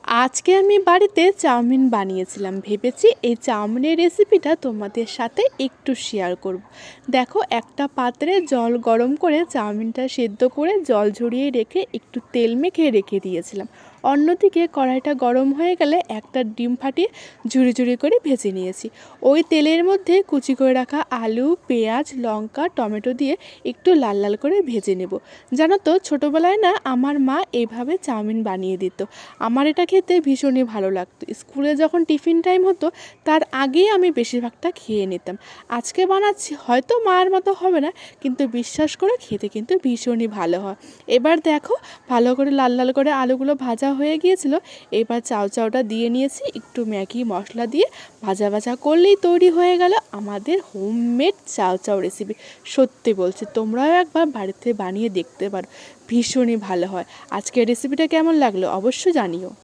আজকে আমি বাড়িতে চাউমিন বানিয়েছিলাম, ভেবেছি এই চাউমিনের রেসিপিটা তোমাদের সাথে একটু শেয়ার করব। দেখো, একটা পাত্রে জল গরম করে চাউমিনটা সেদ্ধ করে জল ঝরিয়ে রেখে একটু তেল মেখে রেখে দিয়েছিলাম। অন্যদিকে কড়াইটা গরম হয়ে গেলে একটা ডিম ফাটিয়ে ঝুরি ঝুরি করে ভেজে নিয়েছি। ওই তেলের মধ্যে কুচি করে রাখা আলু, পেঁয়াজ, লঙ্কা, টমেটো দিয়ে একটু লাল লাল করে ভেজে নেব। জানো তো, ছোটোবেলায় না আমার মা এইভাবে চাউমিন বানিয়ে দিত। আমার এটা খেতে ভীষণই ভালো লাগতো। স্কুলে যখন টিফিন টাইম হতো তার আগেই আমি বেশিরভাগটা খেয়ে নিতাম। আজকে বানাচ্ছি, হয়তো মায়ের মতো হবে না, কিন্তু বিশ্বাস করে খেতে কিন্তু ভীষণই ভালো হয়। এবার দেখো, ভালো করে লাল লাল করে আলুগুলো ভাজা হয়ে গিয়েছিল। এবার চাউটা দিয়ে নিয়েছি, একটু ম্যাগি মশলা দিয়ে ভাজা ভাজা করলেই তৈরি হয়ে গেল আমাদের হোমমেড চাউ রেসিপি। সত্যি বলছি, তোমরাও একবার বাড়িতে বানিয়ে দেখতে পারো, ভীষণই ভালো হয়। আজকের রেসিপিটা কেমন লাগলো অবশ্যই জানিও।